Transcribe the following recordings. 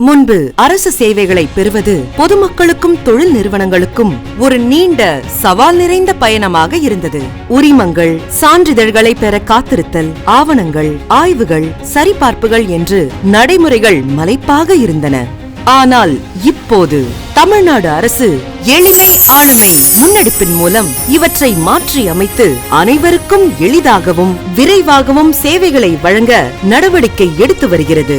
முன்பு அரசு சேவைகளை பெறுவது பொதுமக்களுக்கும் தொழில் நிறுவனங்களுக்கும் ஒரு நீண்ட சவால் நிறைந்த பயணமாக இருந்தது. உரிமங்கள், சான்றிதழ்களை பெற காத்திருத்தல், ஆவணங்கள், ஆய்வுகள், சரிபார்ப்புகள் என்று நடைமுறைகள் மலைப்பாக இருந்தன. ஆனால் இப்போது தமிழ்நாடு அரசு எளிமை ஆளுமை முன்னெடுப்பின் மூலம் இவற்றை மாற்றி அமைத்து அனைவருக்கும் எளிதாகவும் விரைவாகவும் சேவைகளை வழங்க நடவடிக்கை எடுத்து வருகிறது.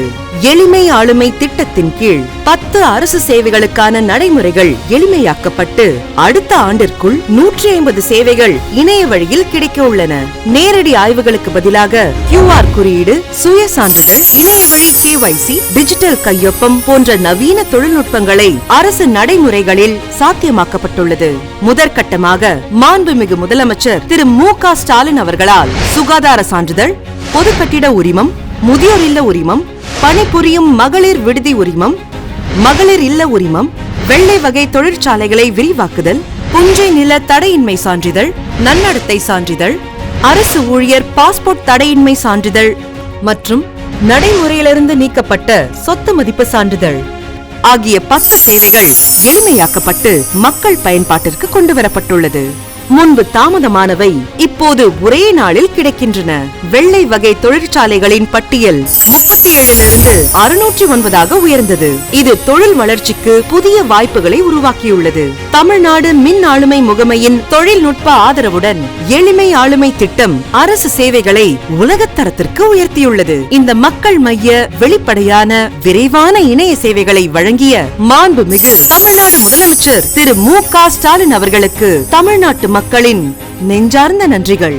எளிமை ஆளுமை திட்டத்தின் கீழ் 10 அரசு சேவைகளுக்கான நடைமுறைகள் எளிமையாக்கப்பட்டு அடுத்த ஆண்டிற்குள் 150 சேவைகள் இணைய வழியில் கிடைக்க உள்ளன. நேரடி ஆய்வுகளுக்கு பதிலாக QR குறியீடு, சுய சான்றிதழ், இணைய வழி KYC, டிஜிட்டல் கையொப்பம் போன்ற நவீன தொழில்நுட்பங்களை அரசு நடைமுறைகளில் சாத்தியமாக்கப்பட்டுள்ளது. முதற்கட்டமாக மாண்புமிகு முதலமைச்சர் திரு மு.க. ஸ்டாலின் அவர்களால் சுகாதார சான்றிதழ், பொது கட்டிட உரிமம், முதியோர் இல்ல உரிமம், பணிபுரியும் மகளிர் விடுதி உரிமம், மகளிர் இல்ல உரிமம், வெள்ளை வகை தொழிற்சாலைகளை விரிவாக்குதல், புஞ்சை நில தடையின்மை சான்றிதழ், நன்னடத்தை சான்றிதழ், அரசு ஊழியர் பாஸ்போர்ட் தடையின்மை சான்றிதழ் மற்றும் நடைமுறையிலிருந்து நீக்கப்பட்ட சொத்து மதிப்பு சான்றிதழ் ஆகிய 10 சேவைகள் எளிமையாக்கப்பட்டு மக்கள் பயன்பாட்டிற்கு கொண்டுவரப்பட்டுள்ளது. முன்பு தாமதமானவை இப்போது ஒரே நாளில் கிடைக்கின்றன. வெள்ளை வகை தொழிற்சாலைகளின் பட்டியல் 37லிருந்து 609ஆக உயர்ந்தது. இது தொழில் வளர்ச்சிக்கு புதிய வாய்ப்புகளை உருவாக்கியுள்ளது. தமிழ்நாடு மின் ஆளுமை முகமையின் தொழில்நுட்ப ஆதரவுடன் எளிமை ஆளுமை திட்டம் அரசு சேவைகளை உலகத்தரத்திற்கு உயர்த்தியுள்ளது. இந்த மக்கள் மைய, வெளிப்படையான, விரைவான இணைய சேவைகளை வழங்கிய மாண்புமிகு தமிழ்நாடு முதலமைச்சர் திரு மு.க. ஸ்டாலின் அவர்களுக்கு தமிழ்நாட்டு மக்களின் நெஞ்சார்ந்த நன்றிகள்.